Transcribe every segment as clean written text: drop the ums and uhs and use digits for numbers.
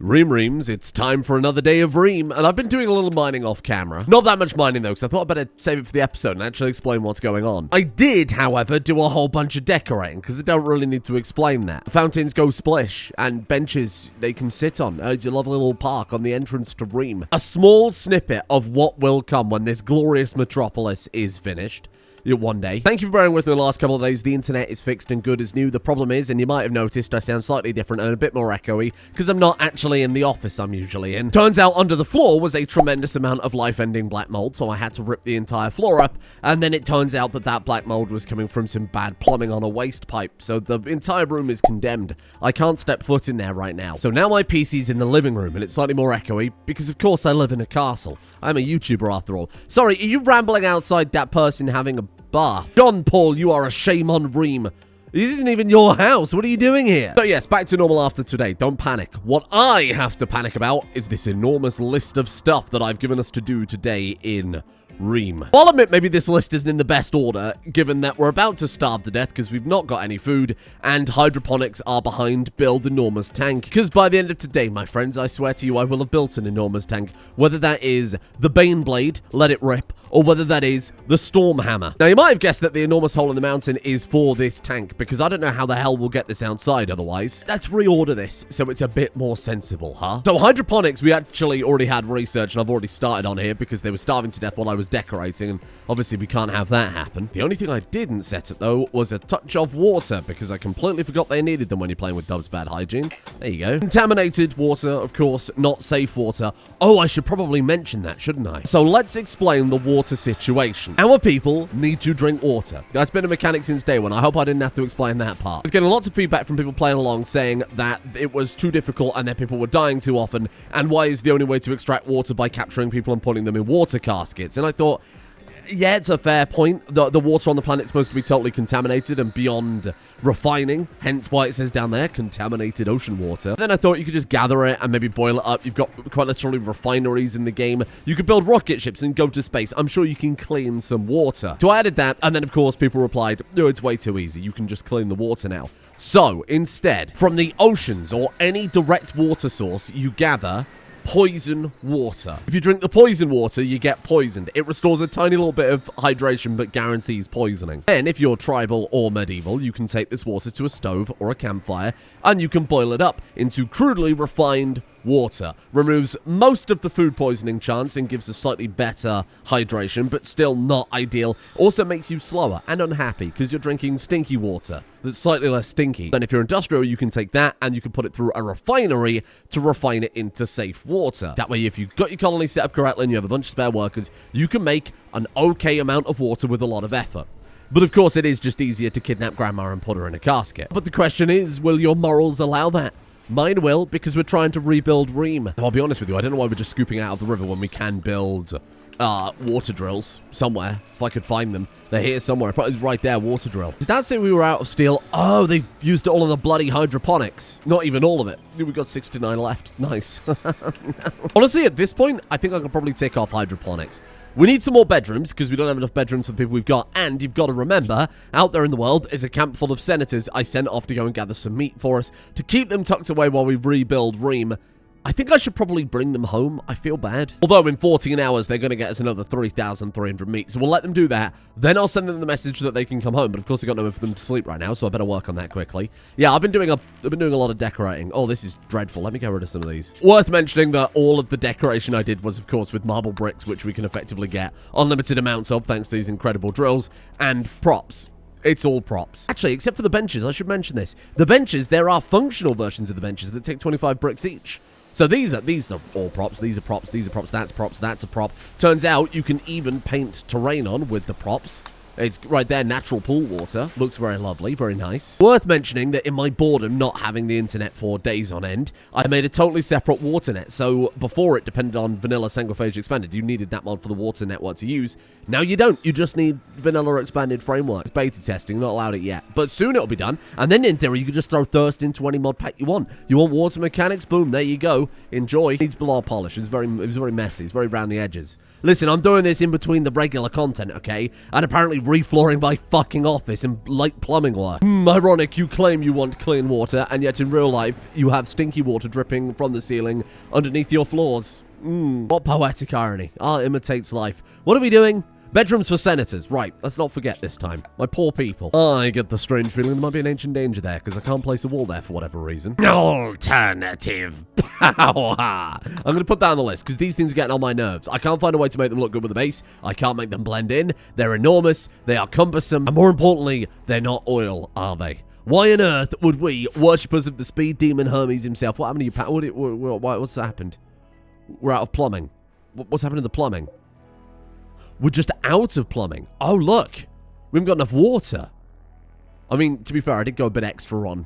Reams, it's time for another day of Reem, and I've been doing a little mining off camera. Not that much mining though, because I thought I'd better save it for the episode and actually explain what's going on. I did, however, do a whole bunch of decorating, because I don't really need to explain that. Fountains go splish, and benches they can sit on. It's a lovely little park on the entrance to Reem. A small snippet of what will come when this glorious metropolis is finished. One day. Thank you for bearing with me the last couple of days. The internet is fixed and good as new. The problem is, and you might have noticed, I sound slightly different and a bit more echoey because I'm not actually in the office I'm usually in. Turns out under the floor was a tremendous amount of life-ending black mold, so I had to rip the entire floor up, and then it turns out that that black mold was coming from some bad plumbing on a waste pipe, so the entire room is condemned. I can't step foot in there right now. So now my PC's in the living room, and it's slightly more echoey because, of course, I live in a castle. I'm a YouTuber after all. Sorry, are you rambling outside that person having a bath? John Paul, you are a shame on Reem. This isn't even your house. What are you doing here? So yes, back to normal after today. Don't panic. What I have to panic about is this enormous list of stuff that I've given us to do today in Reem. I'll admit maybe this list isn't in the best order, given that we're about to starve to death because we've not got any food, and hydroponics are behind build enormous tank. Because by the end of today, my friends, I swear to you, I will have built an enormous tank. Whether that is the Bane Blade, let it rip, or whether that is the Storm Hammer. Now, you might have guessed that the enormous hole in the mountain is for this tank, because I don't know how the hell we'll get this outside otherwise. Let's reorder this, so it's a bit more sensible, huh? So, hydroponics, we actually already had research, and I've already started on here, because they were starving to death while I was decorating, and obviously we can't have that happen. The only thing I didn't set it, though, was a touch of water, because I completely forgot they needed them when you're playing with Dove's Bad Hygiene. There you go. Contaminated water, of course, not safe water. Oh, I should probably mention that, shouldn't I? So, let's explain the water situation. Our people need to drink water. That's been a mechanic since day one. I hope I didn't have to explain that part. I was getting lots of feedback from people playing along saying that it was too difficult and that people were dying too often, and why is the only way to extract water by capturing people and putting them in water caskets? And I thought, yeah, it's a fair point. The water on the planet is supposed to be totally contaminated and beyond refining, hence why it says down there, contaminated ocean water. Then I thought you could just gather it and maybe boil it up. You've got quite literally refineries in the game. You could build rocket ships and go to space. I'm sure you can clean some water. So I added that, and then of course people replied, no, it's way too easy. You can just clean the water now. So instead, from the oceans or any direct water source, you gather poison water. If you drink the poison water, you get poisoned. It restores a tiny little bit of hydration, but guarantees poisoning. Then, if you're tribal or medieval, you can take this water to a stove or a campfire, and you can boil it up into crudely refined water. Removes most of the food poisoning chance and gives a slightly better hydration, but still not ideal. Also makes you slower and unhappy because you're drinking stinky water that's slightly less stinky. Then if you're industrial, you can take that and you can put it through a refinery to refine it into safe water. That way, if you've got your colony set up correctly and you have a bunch of spare workers, you can make an okay amount of water with a lot of effort. But of course, it is just easier to kidnap grandma and put her in a casket. But the question is, will your morals allow that? Mine will, because we're trying to rebuild Reem. I'll be honest with you, I don't know why we're just scooping out of the river when we can build water drills somewhere, if I could find them. They're here somewhere. Probably right there, water drill. Did that say we were out of steel? Oh, they've used it all on the bloody hydroponics. Not even all of it. We've got 69 left. Nice. Honestly, at this point, I think I could probably take off hydroponics. We need some more bedrooms, because we don't have enough bedrooms for the people we've got, and you've got to remember, out there in the world is a camp full of senators I sent off to go and gather some meat for us, to keep them tucked away while we rebuild Reem. I think I should probably bring them home. I feel bad. Although in 14 hours, they're going to get us another 3,300 meat. So we'll let them do that. Then I'll send them the message that they can come home. But of course, I've got nowhere for them to sleep right now. So I better work on that quickly. Yeah, I've been doing a lot of decorating. Oh, this is dreadful. Let me get rid of some of these. Worth mentioning that all of the decoration I did was, of course, with marble bricks, which we can effectively get unlimited amounts of thanks to these incredible drills, and props. It's all props. Actually, except for the benches, I should mention this. The benches, there are functional versions of the benches that take 25 bricks each. So these are all props, these are props, these are props, that's a prop. Turns out you can even paint terrain on with the props. It's right there, natural pool water. Looks very lovely, very nice. Worth mentioning that in my boredom not having the internet for days on end, I made a totally separate water net. So before it depended on vanilla single phase expanded. You needed that mod for the water network to use. Now you don't. You just need vanilla expanded framework. It's beta testing, not allowed it yet. But soon it'll be done. And then in theory, you can just throw thirst into any mod pack you want. You want water mechanics? Boom, there you go. Enjoy. It needs blow polish. It was very messy. It's very round the edges. Listen, I'm doing this in between the regular content, okay? And apparently reflooring my fucking office and light plumbing work. Ironic, you claim you want clean water, and yet in real life, you have stinky water dripping from the ceiling underneath your floors. What poetic irony. Art imitates life. What are we doing? Bedrooms for senators. Right, let's not forget this time. My poor people. I get the strange feeling there might be an ancient danger there, because I can't place a wall there for whatever reason. Alternative power. I'm going to put that on the list, because these things are getting on my nerves. I can't find a way to make them look good with the base. I can't make them blend in. They're enormous. They are cumbersome. And more importantly, they're not oil, are they? Why on earth would we, worshippers of the speed demon Hermes himself, what happened to you? What's happened? We're out of plumbing. What's happened to the plumbing? We're just out of plumbing. Oh, look. We haven't got enough water. I mean, to be fair, I did go a bit extra on,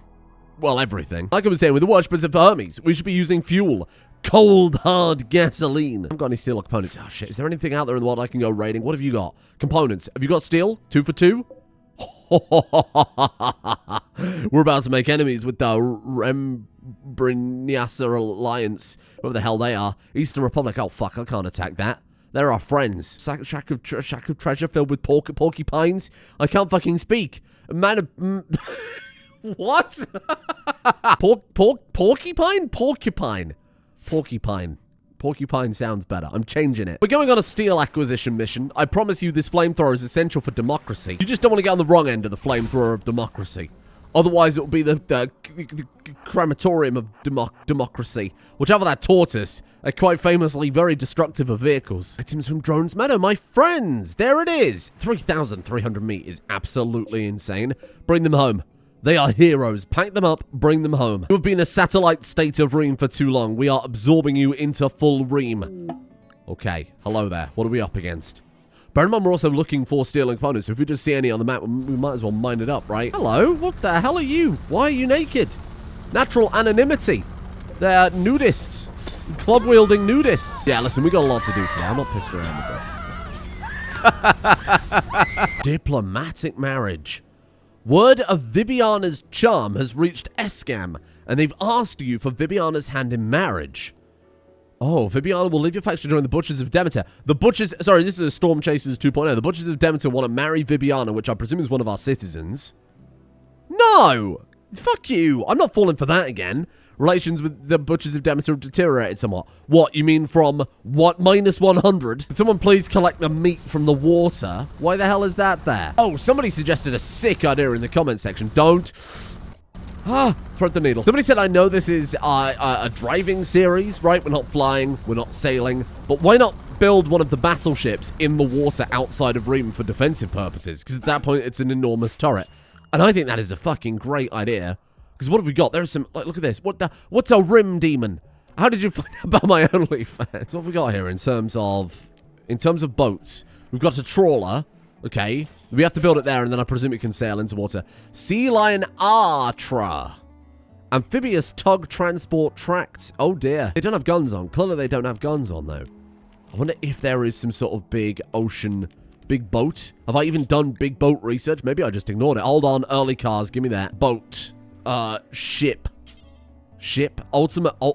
well, everything. Like I was saying, with the worshippers of Hermes, we should be using fuel. Cold, hard gasoline. I haven't got any steel or components. Oh, shit. Is there anything out there in the world I can go raiding? What have you got? Components. Have you got steel? 2 for 2? We're about to make enemies with the Rembriniasa Alliance. Whatever the hell they are. Eastern Republic. Oh, fuck. I can't attack that. They're our friends. Shack of treasure filled with porcupines. I can't fucking speak. What? Porcupine? Porcupine. Porcupine sounds better. I'm changing it. We're going on a steel acquisition mission. I promise you this flamethrower is essential for democracy. You just don't want to get on the wrong end of the flamethrower of democracy. Otherwise, it will be the crematorium of democracy. Whichever that tortoise, are quite famously very destructive of vehicles. Items from Drones Meadow, my friends. There it is. 3,300 meat is absolutely insane. Bring them home. They are heroes. Pack them up, bring them home. You have been a satellite state of Reem for too long. We are absorbing you into full Reem. Okay, hello there. What are we up against? Bear in mind, we're also looking for steel and components, so if we just see any on the map, we might as well mine it up, right? Hello? What the hell are you? Why are you naked? Natural anonymity. They're nudists. Club-wielding nudists. Yeah, listen, we got a lot to do today. I'm not pissing around with this. Diplomatic marriage. Word of Vibiana's charm has reached Eskam, and they've asked you for Vibiana's hand in marriage. Oh, Vibiana will leave your faction to join the Butchers of Demeter. The Butchers... Sorry, this is a Storm Chasers 2.0. The Butchers of Demeter want to marry Vibiana, which I presume is one of our citizens. No! Fuck you. I'm not falling for that again. Relations with the Butchers of Demeter have deteriorated somewhat. What, you mean from, what, minus 100? Could someone please collect the meat from the water? Why the hell is that there? Oh, somebody suggested a sick idea in the comment section. Don't... thread the needle. Somebody said, I know this is a driving series, right? We're not flying, we're not sailing, but why not build one of the battleships in the water outside of Reem for defensive purposes? Because at that point, it's an enormous turret. And I think that is a fucking great idea. Because what have we got? There's some, like, look at this. What's a Rim demon? How did you find out about my OnlyFans? What have we got here in terms of boats? We've got a trawler. Okay, we have to build it there, and then I presume it can sail into water. Sea Lion Artra. Amphibious tug transport tract. Oh, dear. They don't have guns on. Clearly, they don't have guns on, though. I wonder if there is some sort of big ocean, big boat. Have I even done big boat research? Maybe I just ignored it. Hold on. Early cars. Give me that. Boat. Ship.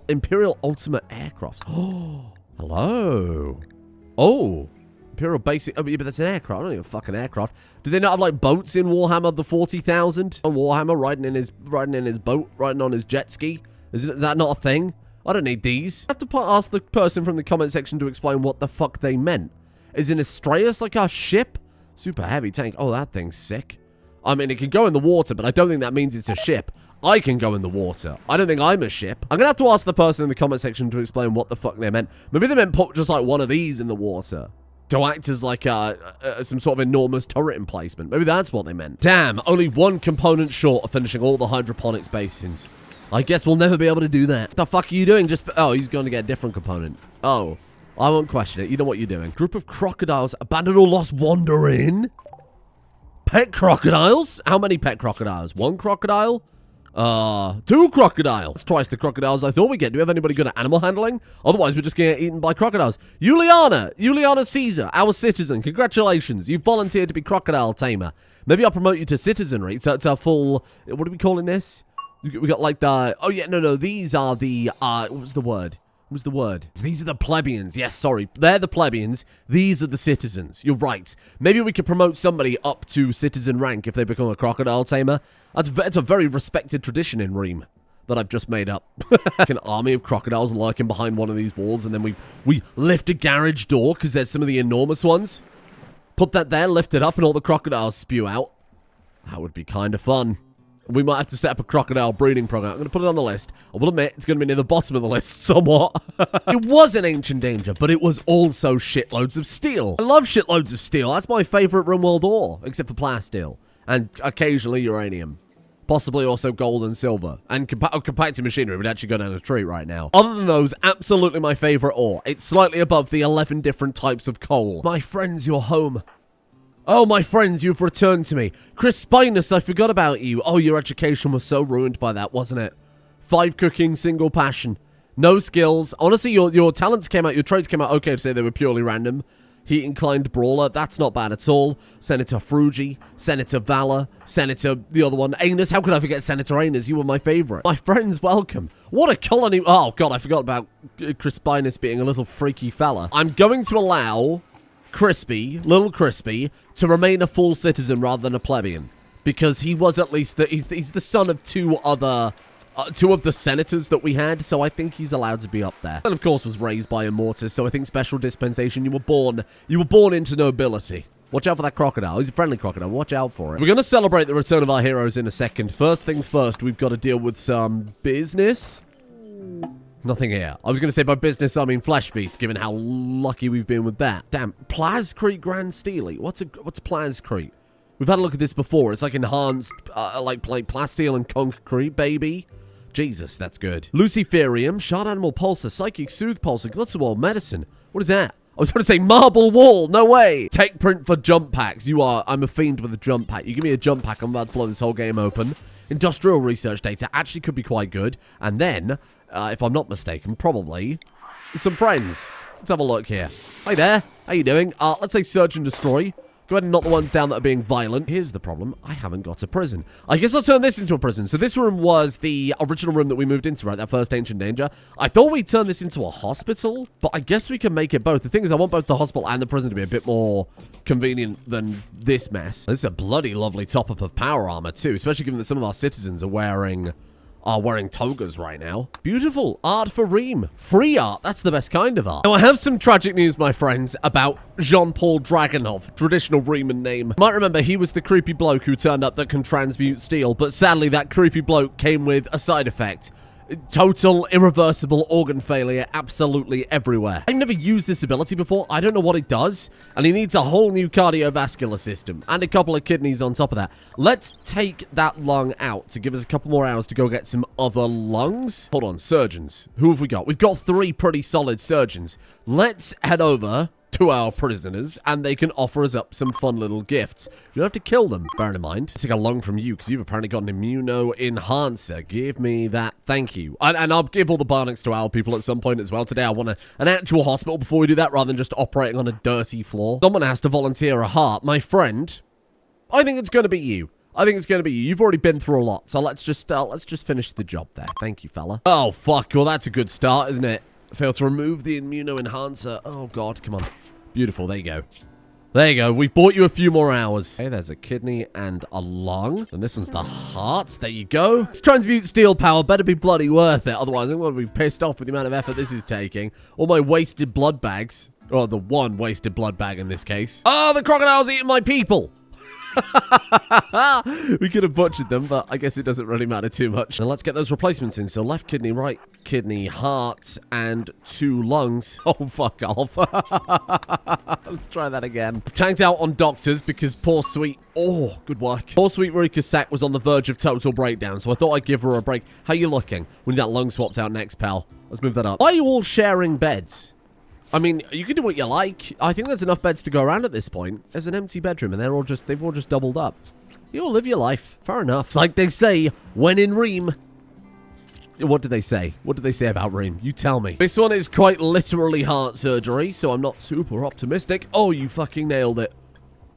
Imperial Ultimate Aircraft. Oh, hello. Oh. Imperial Basic. Oh, yeah, but that's an aircraft. I don't think a fucking aircraft. Do they not have like boats in Warhammer the 40,000? On Warhammer, riding in his boat, riding on his jet ski. Is that not a thing? I don't need these. I have to ask the person from the comment section to explain what the fuck they meant. Is an Astraeus like our ship? Super heavy tank. Oh, that thing's sick. I mean, it can go in the water, but I don't think that means it's a ship. I can go in the water. I don't think I'm a ship. I'm gonna have to ask the person in the comment section to explain what the fuck they meant. Maybe they meant put just like one of these in the water to act as like some sort of enormous turret emplacement. Maybe that's what they meant. Damn, only one component short of finishing all the hydroponics basins. I guess we'll never be able to do that. The fuck are you doing? Oh, he's going to get a different component. Oh, I won't question it. You know what you're doing. Group of crocodiles abandoned or lost wandering. Pet crocodiles? How many pet crocodiles? One crocodile? 2 crocodiles. That's twice the crocodiles I thought we'd get. Do we have anybody good at animal handling? Otherwise, we're just going to get eaten by crocodiles. Juliana Caesar, our citizen. Congratulations. You've volunteered to be crocodile tamer. Maybe I'll promote you to citizenry. To full... What are we calling this? We got like the... Oh, yeah, no. These are the... what was the word? was the word? These are the plebeians. Yes, sorry. They're the plebeians. These are the citizens. You're right. Maybe we could promote somebody up to citizen rank if they become a crocodile tamer. It's a very respected tradition in Reem that I've just made up. An army of crocodiles lurking behind one of these walls, and then we lift a garage door because there's some of the enormous ones. Put that there, lift it up, and all the crocodiles spew out. That would be kind of fun. We might have to set up a crocodile breeding program. I'm going to put it on the list. I will admit, it's going to be near the bottom of the list somewhat. It was an ancient danger, but it was also shitloads of steel. I love shitloads of steel. That's my favorite Rimworld ore, except for plasteel. And occasionally uranium. Possibly also gold and silver. And compacted machinery would actually go down a tree right now. Other than those, absolutely my favorite ore. It's slightly above the 11 different types of coal. My friends, you're home. Oh, my friends, you've returned to me. Corvinus, I forgot about you. Oh, your education was so ruined by that, wasn't it? 5 cooking, single passion. No skills. Honestly, your talents came out, your traits came out okay to say they were purely random. Heat-inclined brawler, that's not bad at all. Senator Frugi, Senator Valor, Senator, the other one, Anus. How could I forget Senator Anus? You were my favorite. My friends, welcome. What a colony. Oh, God, I forgot about Corvinus being a little freaky fella. I'm going to allow Crispy, little Crispy, to remain a full citizen rather than a plebeian, because he was at least he's the son of two of the senators that we had, so I think he's allowed to be up there. And of course was raised by Immortus, so I think special dispensation. You were born into nobility. Watch out for that crocodile. He's a friendly crocodile. Watch out for it. We're going to celebrate the return of our heroes in a second. First things first, we've got to deal with some business. Nothing here. I was going to say by business, I mean flesh beast, given how lucky we've been with that. Damn. Plascrete Grand Steely. What's Plascrete? We've had a look at this before. It's like enhanced, like plasteel and concrete, baby. Jesus, that's good. Luciferium, shard animal pulsar, psychic soothe pulsar, glycerol, medicine. What is that? I was going to say marble wall. No way. Tech print for jump packs. I'm a fiend with a jump pack. You give me a jump pack, I'm about to blow this whole game open. Industrial research data actually could be quite good. And then, if I'm not mistaken, probably some friends. Let's have a look here. Hi there. How you doing? Let's say search and destroy. Go ahead and knock the ones down that are being violent. Here's the problem. I haven't got a prison. I guess I'll turn this into a prison. So this room was the original room that we moved into, right? That first ancient danger. I thought we'd turn this into a hospital, but I guess we can make it both. The thing is, I want both the hospital and the prison to be a bit more convenient than this mess. This is a bloody lovely top-up of power armor, too, especially given that some of our citizens are wearing togas right now. Beautiful art for Reem. Free art. That's the best kind of art. Now, I have some tragic news, my friends, about Jean-Paul Dragonov, traditional Riemann name. You might remember he was the creepy bloke who turned up that can transmute steel, but sadly that creepy bloke came with a side effect. Total, irreversible organ failure absolutely everywhere. I've never used this ability before. I don't know what it does. And he needs a whole new cardiovascular system. And a couple of kidneys on top of that. Let's take that lung out to give us a couple more hours to go get some other lungs. Hold on, surgeons. Who have we got? We've got 3 pretty solid surgeons. Let's head over to our prisoners, and they can offer us up some fun little gifts. You don't have to kill them, bear in mind. Let's take a lung from you, because you've apparently got an immuno-enhancer. Give me that. Thank you. And I'll give all the Barnacks to our people at some point as well. Today, I want an actual hospital before we do that, rather than just operating on a dirty floor. Someone has to volunteer a heart. My friend, I think it's going to be you. I think it's going to be you. You've already been through a lot, so let's just finish the job there. Thank you, fella. Oh, fuck. Well, that's a good start, isn't it? Failed to remove the immuno-enhancer. Oh, God. Come on. Beautiful. There you go. There you go. We've bought you a few more hours. Hey, there's a kidney and a lung. And this one's the heart. There you go. This transmute steel power better be bloody worth it. Otherwise, I'm going to be pissed off with the amount of effort this is taking. All my wasted blood bags. Or the one wasted blood bag in this case. Oh, the crocodile's eating my people. We could have butchered them, but I guess it doesn't really matter too much. Now let's get those replacements in. So left kidney, right kidney, heart, and 2 lungs. Oh, fuck off. Let's try that again. Tanked out on doctors because poor sweet... Oh, good work. Poor sweet Rika Sack was on the verge of total breakdown, so I thought I'd give her a break. How you looking? We need that lung swapped out next, pal. Let's move that up. Why are you all sharing beds? I mean, you can do what you like. I think there's enough beds to go around at this point. There's an empty bedroom, and they've all just doubled up. You all live your life. Fair enough. It's like they say, when in Reem. What did they say? What did they say about Reem? You tell me. This one is quite literally heart surgery, so I'm not super optimistic. Oh, you fucking nailed it.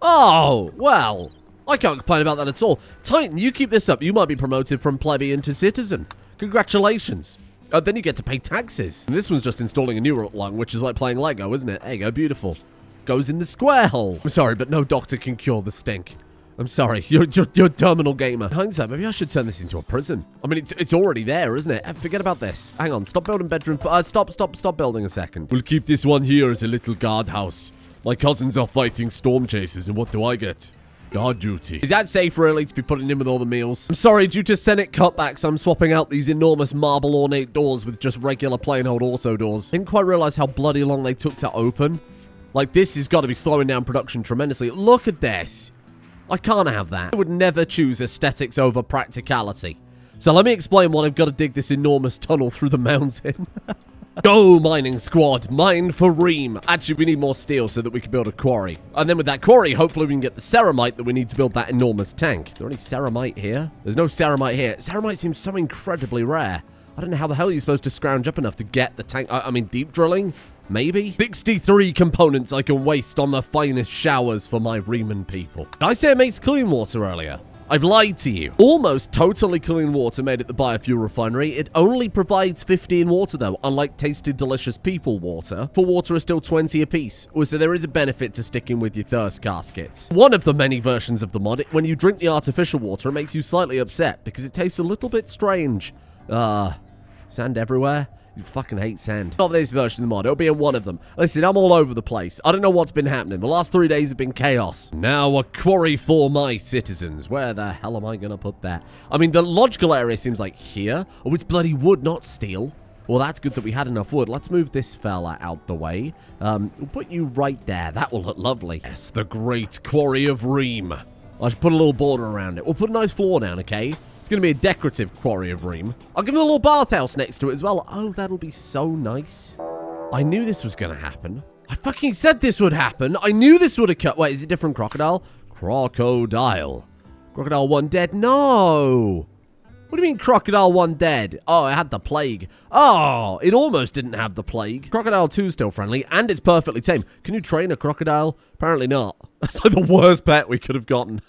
Oh, well, I can't complain about that at all. Titan, you keep this up. You might be promoted from plebeian to citizen. Congratulations. Then you get to pay taxes. And this one's just installing a new lung, which is like playing Lego, isn't it? There you go, beautiful. Goes in the square hole. I'm sorry, but no doctor can cure the stink. I'm sorry, you're a terminal gamer. In hindsight, maybe I should turn this into a prison. I mean, it's already there, isn't it? Forget about this. Hang on, stop building bedroom. Stop building a second. We'll keep this one here as a little guardhouse. My cousins are fighting storm chasers, and what do I get? Guard duty. Is that safe, really, to be putting in with all the meals? I'm sorry, due to Senate cutbacks, I'm swapping out these enormous marble ornate doors with just regular plain old auto doors. Didn't quite realize how bloody long they took to open. Like, this has got to be slowing down production tremendously. Look at this. I can't have that. I would never choose aesthetics over practicality. So let me explain what I've got to dig this enormous tunnel through the mountain. Go, mining squad. Mine for Reem. Actually, we need more steel so that we can build a quarry. And then with that quarry, hopefully we can get the ceramite that we need to build that enormous tank. Is there any ceramite here? There's no ceramite here. Ceramite seems so incredibly rare. I don't know how the hell you're supposed to scrounge up enough to get the tank. I mean, deep drilling? Maybe? 63 components I can waste on the finest showers for my Reeman people. Did I say it makes clean water earlier? I've lied to you. Almost totally clean water made at the biofuel refinery. It only provides 50 in water, though, unlike tasted delicious people water. For water is still 20 apiece. So there is a benefit to sticking with your thirst caskets. One of the many versions of the mod, when you drink the artificial water, it makes you slightly upset because it tastes a little bit strange. Sand everywhere. You fucking hate sand. Not this version of the mod. It'll be in one of them. Listen, I'm all over the place. I don't know what's been happening. The last 3 days have been chaos. Now a quarry for my citizens. Where the hell am I going to put that? I mean, the logical area seems like here. Oh, it's bloody wood, not steel. Well, that's good that we had enough wood. Let's move this fella out the way. We'll put you right there. That will look lovely. Yes, the great Quarry of Reem. I should put a little border around it. We'll put a nice floor down, okay? It's going to be a decorative Quarry of Reem. I'll give it a little bathhouse next to it as well. Oh, that'll be so nice. I knew this was going to happen. I fucking said this would happen. I knew this would occur. Wait, is it different crocodile? Crocodile. Crocodile 1 dead? No. What do you mean Crocodile 1 dead? Oh, it had the plague. Oh, it almost didn't have the plague. Crocodile 2 is still friendly, and it's perfectly tame. Can you train a crocodile? Apparently not. That's like the worst pet we could have gotten.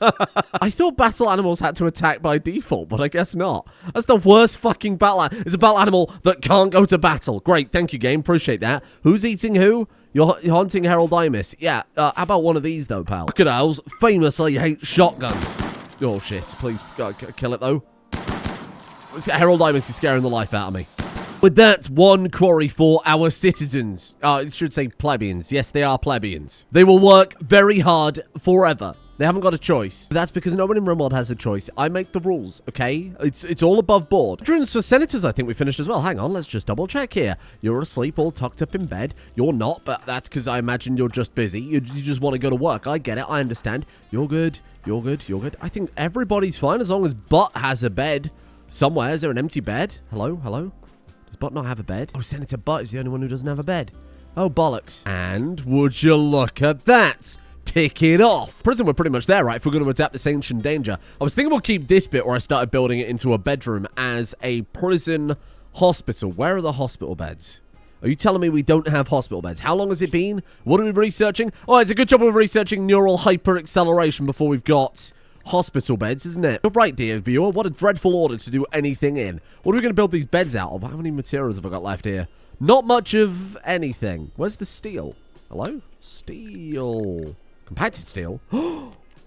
I thought battle animals had to attack by default, but I guess not. That's the worst fucking battle animal. It's a battle animal that can't go to battle. Great, thank you, game. Appreciate that. Who's eating who? You're hunting Herald Imus. Yeah, how about one of these, though, pal? Crocodiles famously hate shotguns. Oh, shit. Please, kill it, though. Herald Imus is scaring the life out of me. With that, one quarry for our citizens. It should say plebeians. Yes, they are plebeians. They will work very hard forever. They haven't got a choice. That's because no one in Rimworld has a choice. I make the rules, okay? It's all above board. Bedrooms for senators, I think we finished as well. Hang on, let's just double check here. You're asleep, all tucked up in bed. You're not, but that's because I imagine you're just busy. You just want to go to work. I get it. I understand. You're good. You're good. You're good. I think everybody's fine as long as Butt has a bed. Somewhere. Is there an empty bed? Hello? Hello? Does Butt not have a bed? Oh, Senator Butt is the only one who doesn't have a bed. Oh, bollocks. And would you look at that? Tick it off. Prison, we're pretty much there, right? If we're going to adapt this ancient danger. I was thinking we'll keep this bit where I started building it into a bedroom as a prison hospital. Where are the hospital beds? Are you telling me we don't have hospital beds? How long has it been? What are we researching? Oh, it's a good job of researching neural hyper-acceleration before we've got hospital beds, isn't it? You're right, dear viewer. What a dreadful order to do anything in. What are we going to build these beds out of? How many materials have I got left here? Not much of anything. Where's the steel? Hello? Steel. Compacted steel?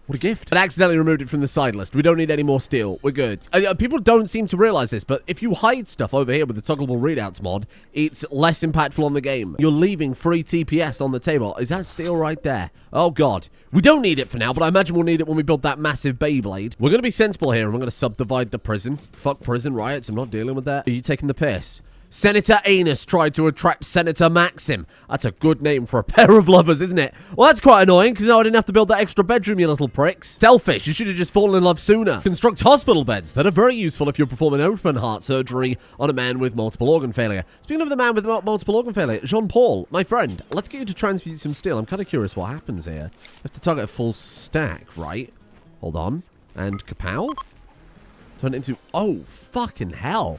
What a gift. I accidentally removed it from the side list. We don't need any more steel. We're good. People don't seem to realize this, but if you hide stuff over here with the toggleable readouts mod, it's less impactful on the game. You're leaving free TPS on the table. Is that steel right there? Oh, God. We don't need it for now, but I imagine we'll need it when we build that massive Beyblade. We're going to be sensible here, and we're going to subdivide the prison. Fuck prison riots. I'm not dealing with that. Are you taking the piss? Senator Anus tried to attract Senator Maxim. That's a good name for a pair of lovers, isn't it? Well, that's quite annoying, because now I didn't have to build that extra bedroom, you little pricks. Selfish, you should have just fallen in love sooner. Construct hospital beds that are very useful if you're performing open heart surgery on a man with multiple organ failure. Speaking of the man with multiple organ failure, Jean-Paul, my friend, let's get you to transmute some steel. I'm kind of curious what happens here. You have to target a full stack, right? Hold on. And kapow? Turn it into... Oh, fucking hell.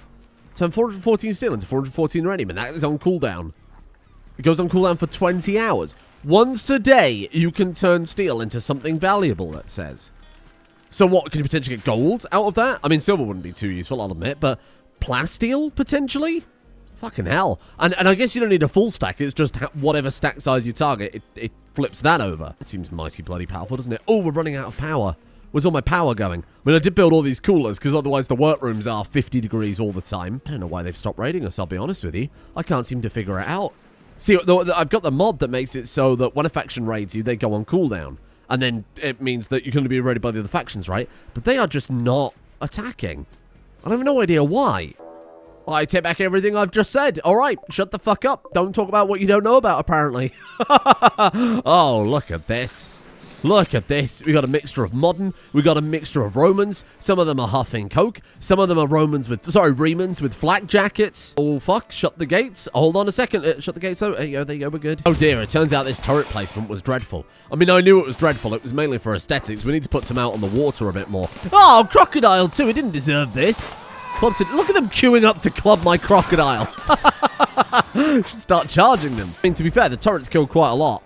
Turn 414 steel into 414 uranium, that is on cooldown. It goes on cooldown for 20 hours. Once a day, you can turn steel into something valuable, that says. So what, can you potentially get gold out of that? I mean, silver wouldn't be too useful, I'll admit, but plasteel, potentially? Fucking hell. And I guess you don't need a full stack. It's just whatever stack size you target, it flips that over. It seems mighty bloody powerful, doesn't it? Oh, we're running out of power. Where's all my power going? I mean, I did build all these coolers because otherwise the workrooms are 50 degrees all the time. I don't know why they've stopped raiding us, I'll be honest with you. I can't seem to figure it out. See, I've got the mod that makes it so that when a faction raids you, they go on cooldown. And then it means that you can only be raided by the other factions, right? But they are just not attacking. I have no idea why. I take back everything I've just said. All right, shut the fuck up. Don't talk about what you don't know about, apparently. Oh, look at this. Look at this. We got a mixture of modern. We got a mixture of Romans. Some of them are huffing coke. Some of them are Remans with flak jackets. Oh, fuck. Shut the gates. Hold on a second. Shut the gates. Oh, there you go. We're good. Oh, dear. It turns out this turret placement was dreadful. I mean, I knew it was dreadful. It was mainly for aesthetics. We need to put some out on the water a bit more. Oh, crocodile, too. It didn't deserve this. Look at them queuing up to club my crocodile. Should start charging them. I mean, to be fair, the turrets killed quite a lot.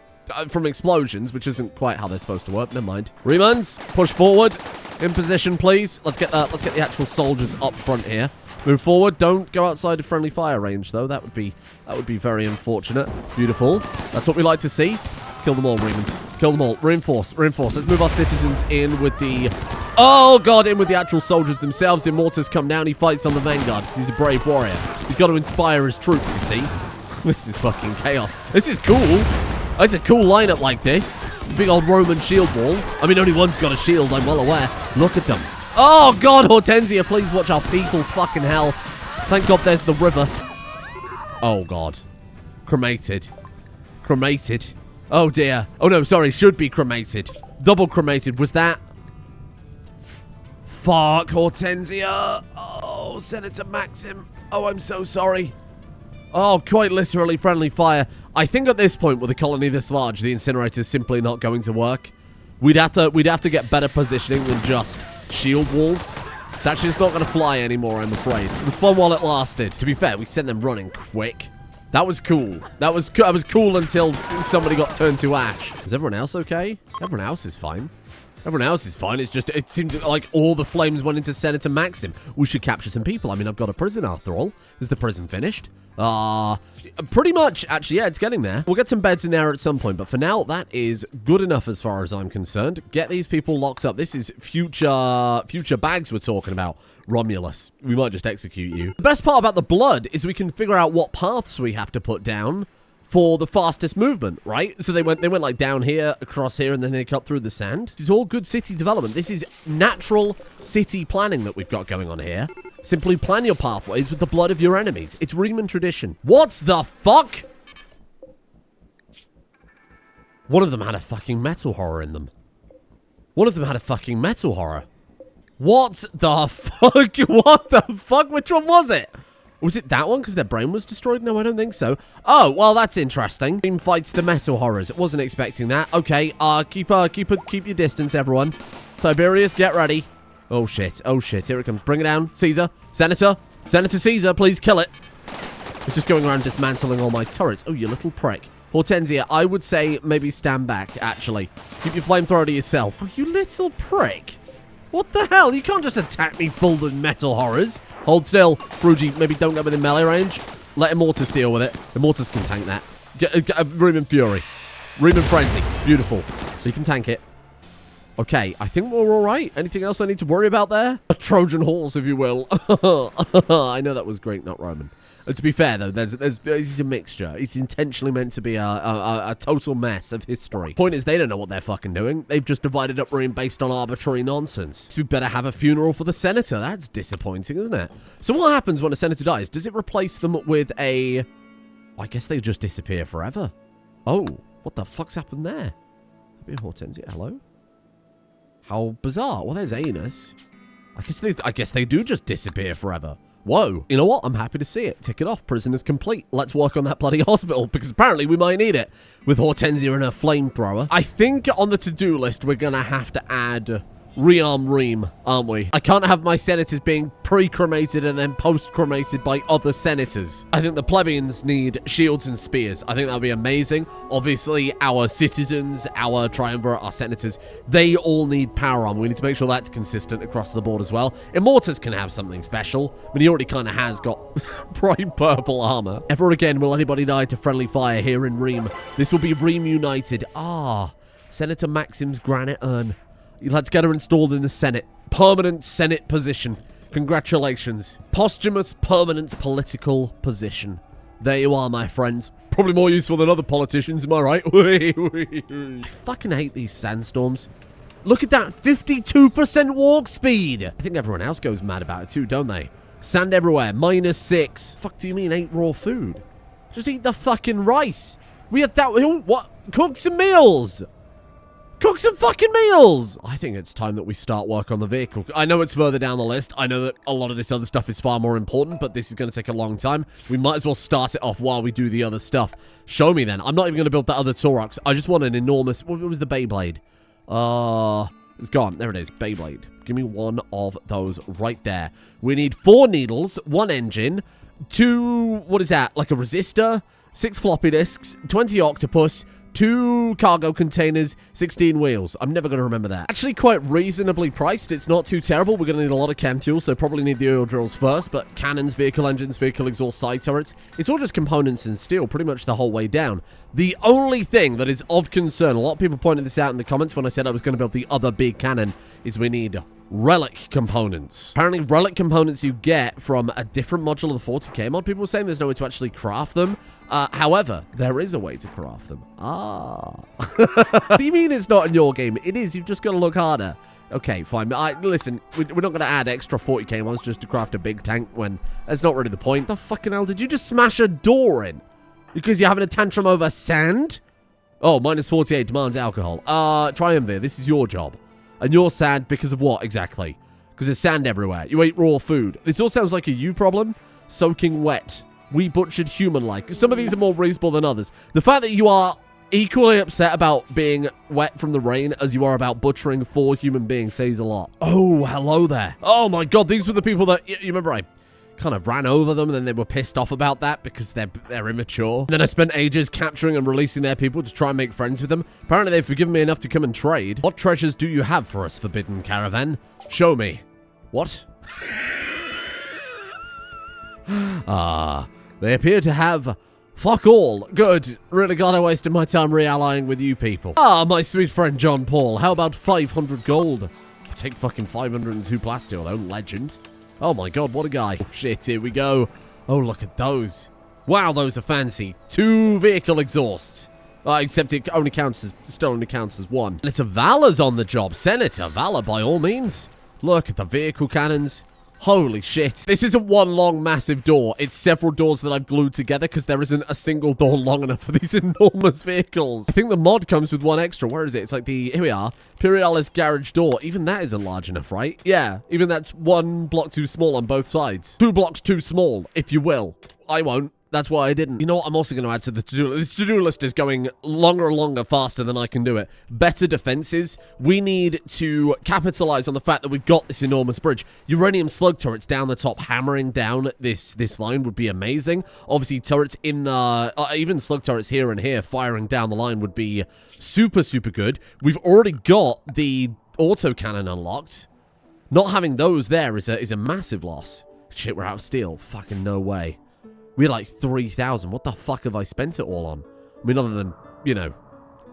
From explosions, which isn't quite how they're supposed to work. Never mind. Remans, push forward. In position, please. Let's get the actual soldiers up front here. Move forward. Don't go outside of friendly fire range, though. That would be very unfortunate. Beautiful. That's what we like to see. Kill them all, Remans. Kill them all. Reinforce. Let's move our citizens in with the... Oh, God, in with the actual soldiers themselves. Immortus come down. He fights on the vanguard because he's a brave warrior. He's got to inspire his troops, you see. This is fucking chaos. This is cool. It's a cool lineup like this. Big old Roman shield wall. I mean, only one's got a shield, I'm well aware. Look at them. Oh, God, Hortensia, please watch our people. Fucking hell. Thank God there's the river. Oh, God. Cremated. Oh, dear. Oh, no, sorry. Should be cremated. Double cremated. Was that... Fuck, Hortensia. Oh, Senator Maxim. Oh, I'm so sorry. Oh, quite literally friendly fire. I think at this point, with a colony this large, the incinerator is simply not going to work. We'd have to get better positioning than just shield walls. That's just not going to fly anymore, I'm afraid. It was fun while it lasted. To be fair, we sent them running quick. That was cool. That was cool until somebody got turned to ash. Is everyone else okay? Everyone else is fine. Everyone else is fine. It's just, it seemed like all the flames went into Senator Maxim. We should capture some people. I mean, I've got a prison after all. Is the prison finished? Pretty much. Actually, yeah, it's getting there. We'll get some beds in there at some point, but for now, that is good enough as far as I'm concerned. Get these people locked up. This is future bags we're talking about. Romulus, we might just execute you. The best part about the blood is we can figure out what paths we have to put down for the fastest movement, right? So they went like down here, across here, and then they cut through the sand. This is all good city development. This is natural city planning that we've got going on here. Simply plan your pathways with the blood of your enemies. It's Reeman tradition. What the fuck? One of them had a fucking metal horror in them. What the fuck? What the fuck? Which one was it? Was it that one because their brain was destroyed? No, I don't think so. Oh, well, that's interesting. Team fights the metal horrors. Wasn't expecting that. Okay, keep your distance, everyone. Tiberius, get ready. Oh, shit. Here it comes. Bring it down. Caesar. Senator Caesar, please kill it. It's just going around dismantling all my turrets. Oh, you little prick. Hortensia, I would say maybe stand back, actually. Keep your flamethrower to yourself. Oh, you little prick. What the hell? You can't just attack me full of metal horrors. Hold still. Frugi, maybe don't get within melee range. Let Immortus deal with it. Immortus can tank that. Get Reeman Fury. Reeman Frenzy. Beautiful. You can tank it. Okay, I think we're all right. Anything else I need to worry about there? A Trojan horse, if you will. I know that was Greek, not Roman. To be fair, though, it's a mixture. It's intentionally meant to be a total mess of history. Point is, they don't know what they're fucking doing. They've just divided up Reem based on arbitrary nonsense. So we better have a funeral for the senator. That's disappointing, isn't it? So what happens when a senator dies? Does it replace them with a... I guess they just disappear forever. Oh, what the fuck's happened there? Hortensia, hello? How bizarre. Well, there's Anus. I guess they do just disappear forever. Whoa. You know what? I'm happy to see it. Tick it off. Prison is complete. Let's work on that bloody hospital, because apparently we might need it with Hortensia and her flamethrower. I think on the to-do list, we're going to have to add rearm Reem, aren't we? I can't have my senators being pre-cremated and then post-cremated by other senators. I think the plebeians need shields and spears. I think that would be amazing. Obviously, our citizens, our triumvirate, our senators, they all need power armor. We need to make sure that's consistent across the board as well. Immortus can have something special. I mean, he already kind of has got bright purple armor. Ever again will anybody die to friendly fire here in Reem. This will be Reem United. Ah, Senator Maxim's granite urn. Let's get her installed in the Senate. Permanent Senate position. Congratulations. Posthumous permanent political position. There you are, my friend. Probably more useful than other politicians, am I right? I fucking hate these sandstorms. Look at that, 52% walk speed. I think everyone else goes mad about it too, don't they? Sand everywhere, -6. Fuck do you mean ain't raw food? Just eat the fucking rice. We had that, what? Cook some meals. Cook some fucking meals! I think it's time that we start work on the vehicle. I know it's further down the list. I know that a lot of this other stuff is far more important, but this is going to take a long time. We might as well start it off while we do the other stuff. Show me then. I'm not even going to build that other Torox. I just want an enormous... What was the Beyblade? It's gone. There it is. Beyblade. Give me one of those right there. We need 4 needles, 1 engine, 2... What is that? Like a resistor? 6 floppy disks, 20 octopus, 2 cargo containers, 16 wheels. I'm never going to remember that. Actually quite reasonably priced. It's not too terrible. We're going to need a lot of chem fuel, so probably need the oil drills first, but cannons, vehicle engines, vehicle exhaust, side turrets. It's all just components and steel pretty much the whole way down. The only thing that is of concern, a lot of people pointed this out in the comments when I said I was going to build the other big cannon, is we need relic components. Apparently, relic components you get from a different module of the 40k mod. People were saying there's no way to actually craft them. However, there is a way to craft them. Ah. What do you mean it's not in your game? It is. You've just got to look harder. Okay, fine. Listen, we're not going to add extra 40k ones just to craft a big tank when that's not really the point. The fucking hell? Did you just smash a door in? Because you're having a tantrum over sand? Oh, -48 demands alcohol. Triumvir, this is your job. And you're sad because of what, exactly? Because there's sand everywhere. You ate raw food. This all sounds like a you problem. Soaking wet. We butchered human-like. Some of these are more reasonable than others. The fact that you are equally upset about being wet from the rain as you are about butchering 4 human beings says a lot. Oh, hello there. Oh my god, these were the people that... You remember I kind of ran over them and then they were pissed off about that because they're immature. And then I spent ages capturing and releasing their people to try and make friends with them. Apparently they've forgiven me enough to come and trade. What treasures do you have for us, forbidden caravan? Show me. What? They appear to have fuck all. Good. Really glad I wasted my time reallying with you people. My sweet friend John Paul. How about 500 gold? I'll take fucking 502 plasteel though, legend. Oh my god, what a guy. Oh, shit, here we go. Oh, look at those. Wow, those are fancy. 2 vehicle exhausts. Except it only counts as 1. And it's a Valor's on the job. Senator Valor, by all means. Look at the vehicle cannons. Holy shit. This isn't one long, massive door. It's several doors that I've glued together because there isn't a single door long enough for these enormous vehicles. I think the mod comes with 1 extra. Where is it? It's like the... Here we are. Imperialis garage door. Even that isn't large enough, right? Yeah. Even that's 1 block too small on both sides. 2 blocks too small, if you will. I won't. That's why I didn't. You know what I'm also going to add to the to-do list? This to-do list is going longer and longer faster than I can do it. Better defenses. We need to capitalize on the fact that we've got this enormous bridge. Uranium slug turrets down the top hammering down this line would be amazing. Obviously, turrets in, even slug turrets here and here firing down the line would be super, super good. We've already got the autocannon unlocked. Not having those there is a massive loss. Shit, we're out of steel. Fucking no way. We had like 3,000. What the fuck have I spent it all on? I mean, other than, you know,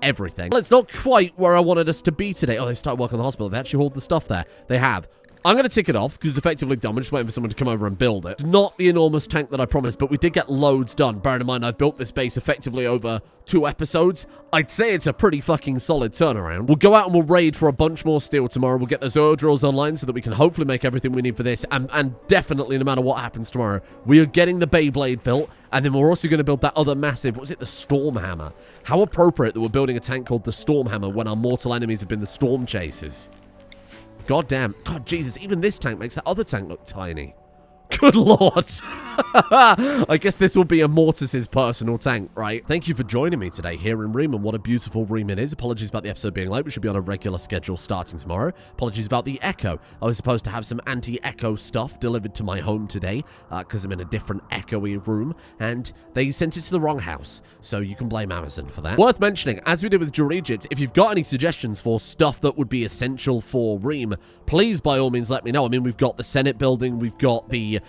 everything. Well, it's not quite where I wanted us to be today. Oh, they started working on the hospital. They actually hauled the stuff there. They have. I'm going to tick it off because it's effectively done. I'm just waiting for someone to come over and build it. It's not the enormous tank that I promised, but we did get loads done. Bearing in mind, I've built this base effectively over 2 episodes. I'd say it's a pretty fucking solid turnaround. We'll go out and we'll raid for a bunch more steel tomorrow. We'll get those oil drills online so that we can hopefully make everything we need for this. And definitely, no matter what happens tomorrow, we are getting the Beyblade built. And then we're also going to build that other massive, what was it, the Storm Hammer. How appropriate that we're building a tank called the Storm Hammer when our mortal enemies have been the Storm Chasers. God damn. God, Jesus, even this tank makes that other tank look tiny. Good lord. I guess this will be Immortus' personal tank, right? Thank you for joining me today here in Reem, and what a beautiful Reem it is. Apologies about the episode being late. We should be on a regular schedule starting tomorrow. Apologies about the echo. I was supposed to have some anti-echo stuff delivered to my home today because I'm in a different echoey room, and they sent it to the wrong house, so you can blame Amazon for that. Worth mentioning, as we did with Jewel Egypt, if you've got any suggestions for stuff that would be essential for Reem, please by all means let me know. I mean, we've got the Senate building, we've got the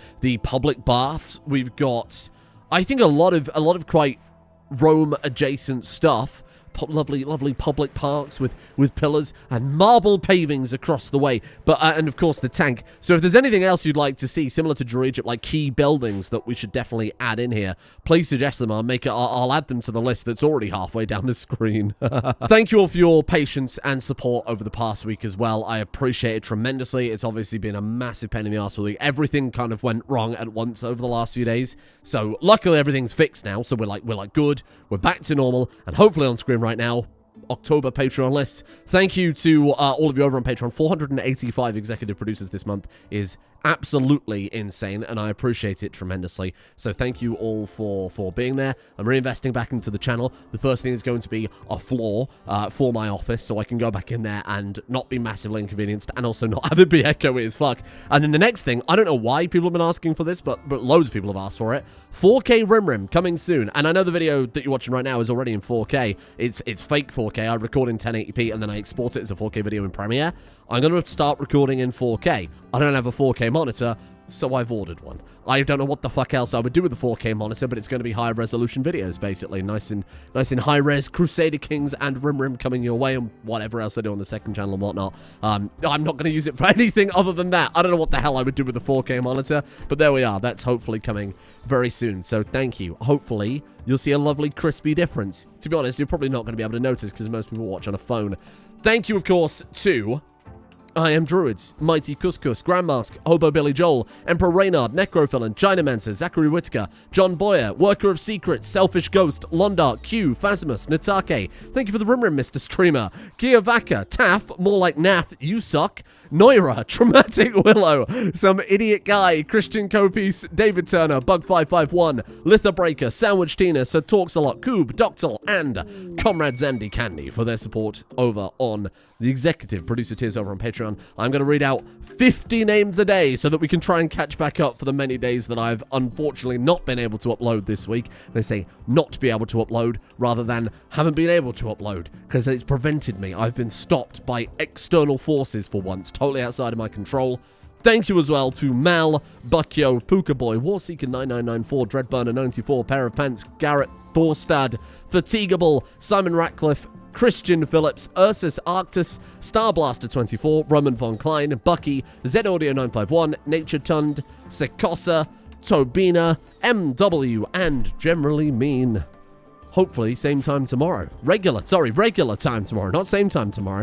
public baths, we've got, I think, a lot of quite Rome adjacent stuff. Lovely public parks with pillars and marble pavings across the way, but and of course the tank. So if there's anything else you'd like to see similar to Jewel Egypt, like key buildings that we should definitely add in here, please suggest them. I'll add them to the list that's already halfway down the screen. Thank you all for your patience and support over the past week as well. I appreciate it tremendously. It's obviously been a massive pain in the arse for the week. Everything kind of went wrong at once over the last few days, so luckily everything's fixed now, so we're like good, we're back to normal, and hopefully on screen right now, October Patreon list. Thank you to all of you over on Patreon. 485 executive producers this month is absolutely insane, and I appreciate it tremendously. So thank you all for being there. I'm reinvesting back into the channel. The first thing is going to be a floor for my office, so I can go back in there and not be massively inconvenienced, and also not have it be echoey as fuck. And then the next thing, I don't know why people have been asking for this, but loads of people have asked for it. 4K Rim coming soon, and I know the video that you're watching right now is already in 4K. It's fake 4K. I record in 1080p and then I export it as a 4K video in Premiere. I'm going to start recording in 4K. I don't have a 4K monitor, so I've ordered one. I don't know what the fuck else I would do with a 4K monitor, but it's going to be high resolution videos, basically. Nice and high res, Crusader Kings and Rim coming your way, and whatever else I do on the second channel and whatnot. I'm not going to use it for anything other than that. I don't know what the hell I would do with a 4K monitor, but there we are. That's hopefully coming very soon, so thank you. Hopefully, you'll see a lovely crispy difference. To be honest, you're probably not going to be able to notice because most people watch on a phone. Thank you, of course, to I Am Druids, Mighty Couscous, Grandmask, Hobo Billy Joel, Emperor Reynard, Necrophilin, Chinamancer, Zachary Whitaker, John Boyer, Worker of Secrets, Selfish Ghost, Londark, Q, Phasmus, Natake. Thank you for the Rim, Mr. Streamer. Kia Vaca, Taff, more like Nath, you suck. Noira, Traumatic Willow, Some Idiot Guy, Christian Copies, David Turner, Bug551, Litha Breaker, Sandwich Tina, Sir Talks a Lot, Coob, Doctel, and Comrade Zandy Candy for their support over on the executive producer tiers over on Patreon. I'm going to read out 50 names a day so that we can try and catch back up for the many days that I've unfortunately not been able to upload this week. They say not be able to upload rather than haven't been able to upload because it's prevented me. I've been stopped by external forces for once, totally outside of my control. Thank you as well to Mal, Buckyo, Puka Boy, Warseeker 9994, Dreadburner 94, Pair of Pants, Garrett, Thorstad, Fatigable, Simon Ratcliffe, Christian Phillips, Ursus Arctus, Starblaster 24, Roman Von Klein, Bucky, Zaudio 951, Nature Tund, Sekosa, Tobina, MW, and Generally Mean. Hopefully same time tomorrow. Regular time tomorrow, not same time tomorrow.